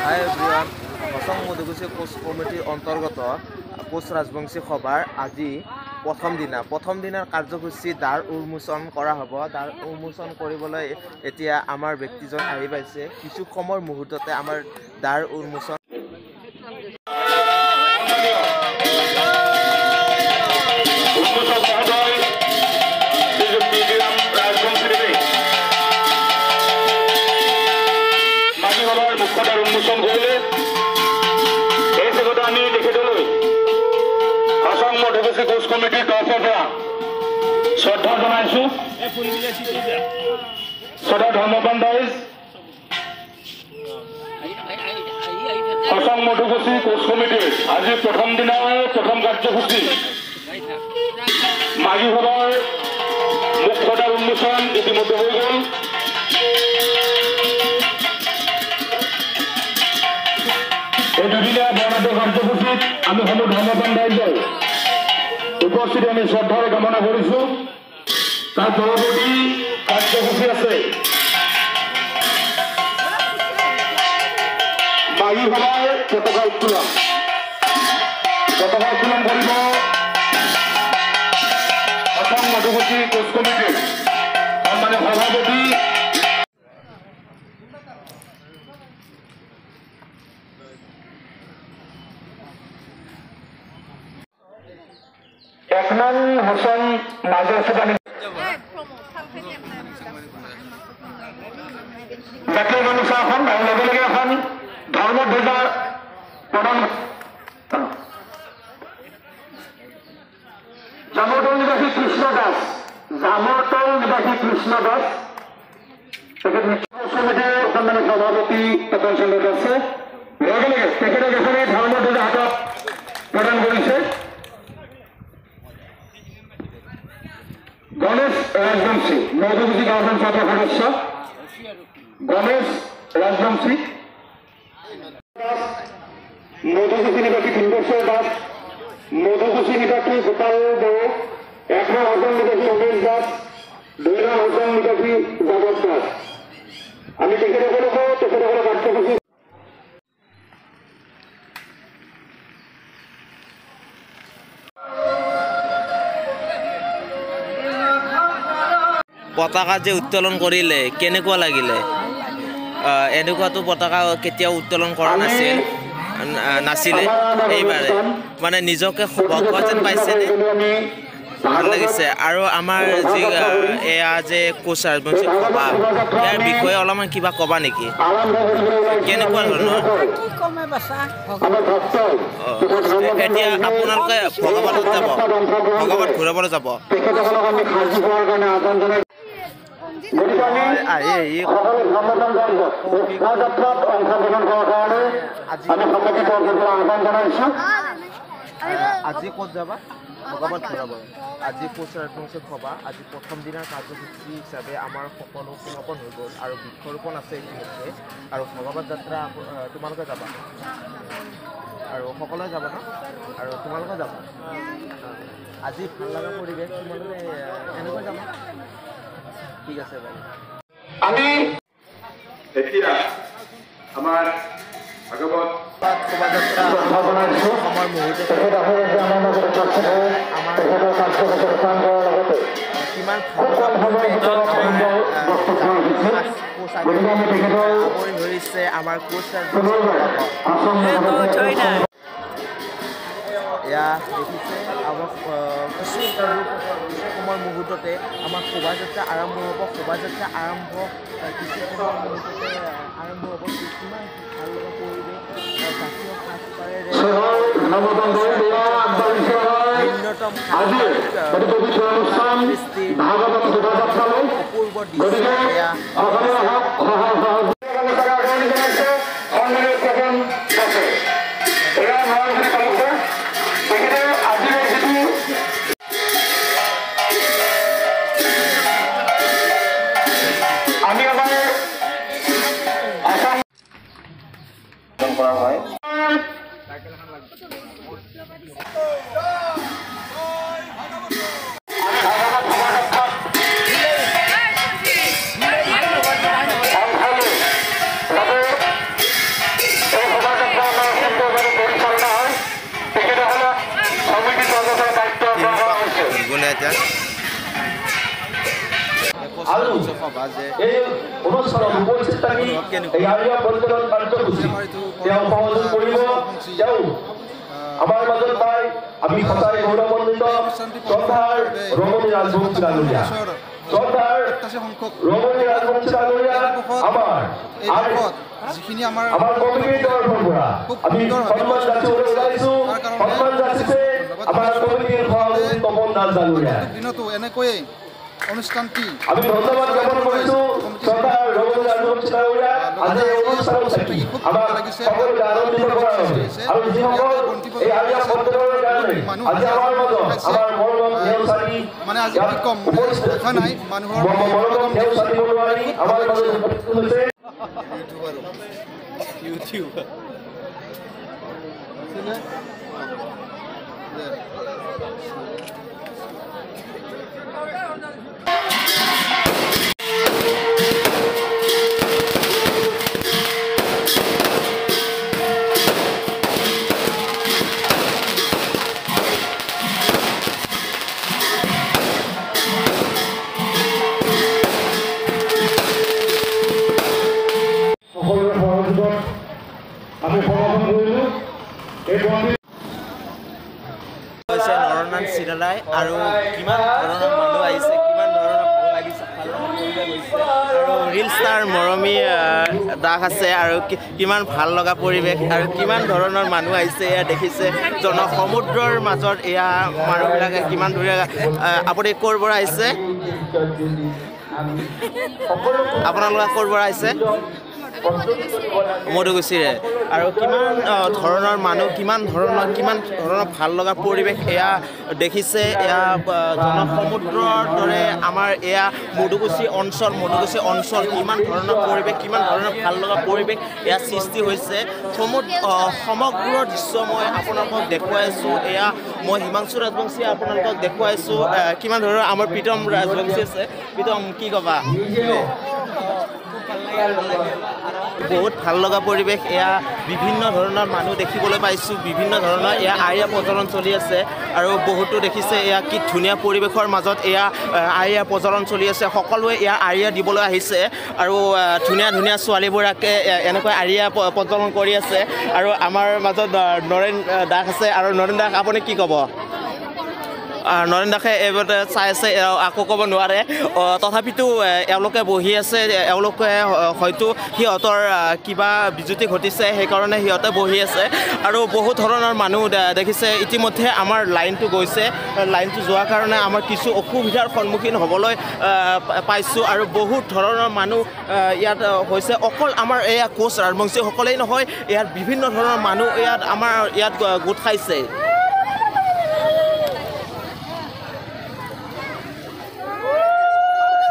হাই everyone, হচং Madhukuchi Koch কমিটিৰ অন্তৰ্গত কোচ ৰাজবংশী সভাৰ আজি প্ৰথম দিনাৰ কাৰ্যসূচী দ্বাৰ উন্মোচন কৰা হ'ব। দ্বাৰ উন্মোচন কৰিবলৈ এতিয়া আমাৰ ব্যক্তিজন আহি পাইছে। কিছু সময়ৰ মুহূৰ্ততে আমাৰ দ্বাৰ উন্মোচন উন্মোচন কৰিলে এই জেগাতে আমি তেখেতলৈ হচং মধুকুছি কোচ কমিটিৰ তৰফৰ পৰা শ্ৰদ্ধা জনাইছো। শ্ৰদ্ধা ধৰ্মপাল দাস হচং মধুকুছি কোচ কমিটিৰ আজি প্ৰথম দিনাৰ প্ৰথম কাৰ্যসূচী মাঘী সভাৰ মুখ্য দ্বাৰ উন্মোচন ইতিমধ্যে হৈ গ'ল। এই দুদিনীয়া বৰ্ণাঢ্য কাৰ্যসূচীত আমি সমূহ ধৰ্মপাল ৰাইজৰ উপস্থিতি আমি শ্ৰদ্ধাৰে কামনা কৰিছো। তাৰ পৰৱৰ্তী কাৰ্যসূচী আছে বায়ু সভাৰ পতাকা উত্তোলন কৰিব হচং মধুকুছি কোচ কমিটিৰ সন্মানীয় সভাপতি একনং হচং মাজৰ সভা জাতীয় গামোচা এখন আৰু লগে লগে এখন ধৰ্মধ্বজা প্ৰদান জামৰতল নিবাসী কৃষ্ণ দাস তেখেত সমিতিৰ সন্মানীয় সভাপতি তপন চন্দ্ৰ দাসে লগে লগে তেখেতক এখনে ধৰ্মধ্বজা হাতত প্ৰদান কৰিছে। গণেশ ৰাজবংশী মধুকুছি গাঁও পঞ্চায়তৰ সদস্য গণেশ ৰাজবংশী মধুকুছি নিবাসী সুন্দৰ দাস মধুকুছি নিবাসী গোপাল বড়ো 1 নং হচং নিবাসী উমেশ দাস 2 নং হচং নিবাসী যাদৱ দাস আমি তেখেতসকলকো তেখেতসকলৰ কাৰ্যসূচী পতাকা যে উত্তোলন কৰিলে কেনেকুৱা লাগিলে? এনেকুৱাতো পতাকা কেতিয়াও উত্তোলন কৰা নাছিলে এইবাৰে মানে নিজকে সৌভাগ্য যেন পাইছেনে? ভাল লাগিছে। আৰু আমাৰ যি এয়া যে কোচ ৰাজবংশী সভা ইয়াৰ বিষয়ে অলপমান কিবা ক'বা নেকি? কেনেকুৱা ধৰণৰ? এতিয়া আপোনালোকে ভগৱানত যাব, ভগৱান ঘূৰাবলৈ যাব। আজি ক'ত যাবা? ভগৱান ঘূৰাব। আজি কোচ ৰাজবংশী সভা আজি প্ৰথম দিনাৰ কাৰ্যসূচী হিচাপে আমাৰ সকলো সমাপন হৈ গ'ল আৰু বৃক্ষৰোপণ আছে ইতিমধ্যে। আৰু ভগৱত যাত্ৰা তোমালোকে যাবা আৰু সকলোৱে যাব ন? আৰু তোমালোকে যাবা। আজি ভাল লগা পৰিৱেশ, তোমালোকে এনেকৈ যাবা। ঠিক আছে বাৰু। আমি এতিয়া আমাৰ ভাগৱত শোভাযাত্ৰা অসমৰ মুহূৰ্ততে কিমান ধৰিছে আমাৰ কোচ এয়া দেখিছে আমাৰ কিছু সময়ৰ মুহূৰ্ততে আমাৰ শোভাযাত্ৰা আৰম্ভ হ'ব। শোভাযাত্ৰা আৰম্ভ কিছু সময়ৰ মুহূৰ্ততে আৰম্ভ হ'ব। কিমান ভাল লগা পৰিৱেশ জাতীয় সাজপাৰেৰে ন্যূনতম অপূৰ্ব দৃশ্য এয়া কৰা হয়। এতিয়া আৰু এই অনুষ্ঠানত উপস্থিত থাকি এই আৰিয়া পৰ্যটন কাৰ্যসূচী তেওঁ সহযোগ কৰিব তেওঁ আমাৰ মাজত পাই আমি সঁচাই গৌৰৱান্বিত শ্ৰদ্ধাৰ ৰমণী ৰাজবংশী ডাঙৰীয়া শ্ৰদ্ধাৰ ৰমণী ৰাজবংশী ডাঙৰীয়া যিখিনি আমাৰ কমিটিৰ তৰফৰ পৰা আমি সন্মান যাচিবলৈ ওলাইছোঁ সন্মান যাচিছে আমাৰ কমিটিৰ সভাপতি তপন দাস ডাঙৰীয়া দিনতো এনেকৈয়ে অনুষ্ঠানটি আমি ধন্যবাদ জ্ঞাপন কৰিছোঁ শ্ৰদ্ধাৰ ৰমণী ৰাজবংশী ডাঙৰীয়া আজি এই অনুষ্ঠানত থাকি আমাক সকলোকে আনন্দিত কৰা হৈছে আৰু যিসকল এই আৰিয়া পৰ্যটনৰ কাৰণে আজি আমাৰ মাজত আমাৰ মৰম নেওচাৰী মানে আজি কি ক'ম কথা নাই মানুহৰ মৰম নেওচাৰী বনোৱাৰী আমাৰ মাজত উপস্থিত হৈছে ইউটিউব সকলোৰে সহযোগত আমি সমাপন কৰিলোঁ এই বন্দি হৈছে নৰনান চিৰালাই আৰু কিমান ধৰণৰ মানুহ আহিছে কিমান ধৰণৰ ভাল লাগিছে ভাল গৈছে আৰু ৰিল ষ্টাৰ মৰমী দাস আছে আৰু কিমান ভাল লগা পৰিৱেশ আৰু কিমান ধৰণৰ মানুহ আহিছে এয়া দেখিছে জনসমুদ্ৰৰ মাজত এয়া মানুহবিলাকে কিমান ধুনীয়া আপুনি ক'ৰ পৰা আহিছে আপোনালোকে ক'ৰ পৰা আহিছে মধুগুচিৰে আৰু কিমান ধৰণৰ মানুহ কিমান ধৰণৰ ভাল লগা পৰিৱেশ এয়া দেখিছে এয়া জনসমুদ্ৰৰ দৰে আমাৰ এয়া মধুগুচি অঞ্চল কিমান ধৰণৰ পৰিৱেশ কিমান ধৰণৰ ভাল লগা পৰিৱেশ এয়া সৃষ্টি হৈছে সমগ্ৰ দৃশ্য মই আপোনালোকক দেখুৱাই আছোঁ এয়া মই হিমাংশু ৰাজবংশীয়ে আপোনালোকক দেখুৱাই আছোঁ কিমান ধৰণৰ আমাৰ প্ৰীতম ৰাজবংশী আছে প্ৰীতম কি ক'বা বহুত ভাল লগা পৰিৱেশ এয়া বিভিন্ন ধৰণৰ মানুহ দেখিবলৈ পাইছোঁ বিভিন্ন ধৰণৰ এয়া আৰিয়া প্ৰচলন চলি আছে আৰু বহুতো দেখিছে এয়া কি ধুনীয়া পৰিৱেশৰ মাজত এয়া আৰিয়া প্ৰচলন চলি আছে সকলোৱে এয়া আৰিয়া দিবলৈ আহিছে আৰু ধুনীয়া ছোৱালীবোৰাকে এনেকৈ আৰিয়া প্ৰচলন কৰি আছে আৰু আমাৰ মাজত নৰেন দাস আছে আৰু নৰেন দাস আপুনি কি ক'ব নৰেন দাসে এইবাৰ চাই আছে আকৌ ক'ব নোৱাৰে তথাপিতো এওঁলোকে বহি আছে এওঁলোকে হয়তো সিহঁতৰ কিবা বিজুতি ঘটিছে সেইকাৰণে সিহঁতে বহি আছে আৰু বহুত ধৰণৰ মানুহ দেখিছে ইতিমধ্যে আমাৰ লাইনটো গৈছে লাইনটো যোৱাৰ কাৰণে আমাৰ কিছু অসুবিধাৰ সন্মুখীন হ'বলৈ পাইছোঁ আৰু বহুত ধৰণৰ মানুহ ইয়াত হৈছে অকল আমাৰ এয়া কোচ ৰাজবংশীসকলেই নহয় ইয়াত বিভিন্ন ধৰণৰ মানুহ আমাৰ ইয়াত গোট খাইছে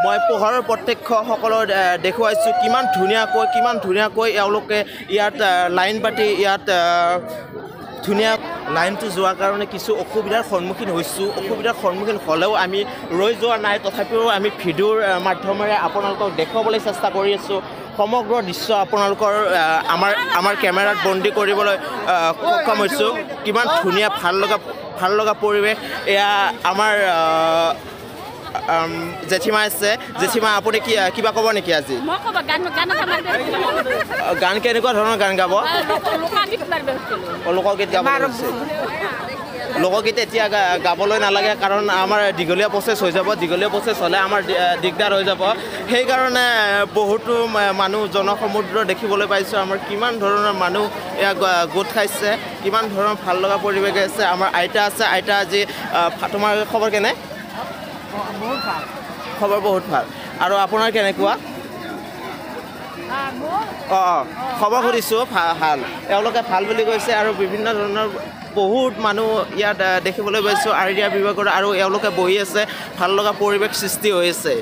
মই পোহৰৰ প্ৰত্যক্ষসকলক দেখুৱাইছোঁ কিমান ধুনীয়াকৈ এওঁলোকে ইয়াত লাইন পাতি ইয়াত ধুনীয়া লাইনটো যোৱাৰ কাৰণে কিছু অসুবিধাৰ সন্মুখীন হৈছোঁ অসুবিধাৰ সন্মুখীন হ'লেও আমি ৰৈ যোৱা নাই তথাপিও আমি ভিডিঅ'ৰ মাধ্যমেৰে আপোনালোকক দেখুৱাবলৈ চেষ্টা কৰি আছোঁ সমগ্ৰ দৃশ্য আপোনালোকৰ আমাৰ কেমেৰাত বন্দী কৰিবলৈ সক্ষম হৈছোঁ কিমান ধুনীয়া ভাল লগা পৰিৱেশ এয়া আমাৰ জেঠিমা আছে জেঠিমা আপুনি কিবা ক'ব নেকি আজি গান কেনেকুৱা ধৰণৰ গান গাব লোকগীত গাব লোকগীত এতিয়া গাবলৈ নালাগে কাৰণ আমাৰ দীঘলীয়া প্ৰচেছ হৈ যাব দীঘলীয়া প্ৰচেছ হ'লে আমাৰ দিগদাৰ হৈ যাব সেইকাৰণে বহুতো মানুহ জনসমুদ্ৰ দেখিবলৈ পাইছোঁ আমাৰ কিমান ধৰণৰ মানুহ এয়া গোট খাইছে কিমান ধৰণৰ ভাল লগা পৰিৱেশ আছে আমাৰ আইতা আছে আইতা আজি তোমাৰ খবৰ কেনে খবৰ বহুত ভাল আৰু আপোনাৰ কেনেকুৱা খবৰ সুধিছোঁ ভাল এওঁলোকে ভাল বুলি কৈছে আৰু বিভিন্ন ধৰণৰ বহুত মানুহ ইয়াত দেখিবলৈ পাইছোঁ আৰিয়া বিভাগৰ আৰু এওঁলোকে বহি আছে ভাল লগা পৰিৱেশ সৃষ্টি হৈ আছে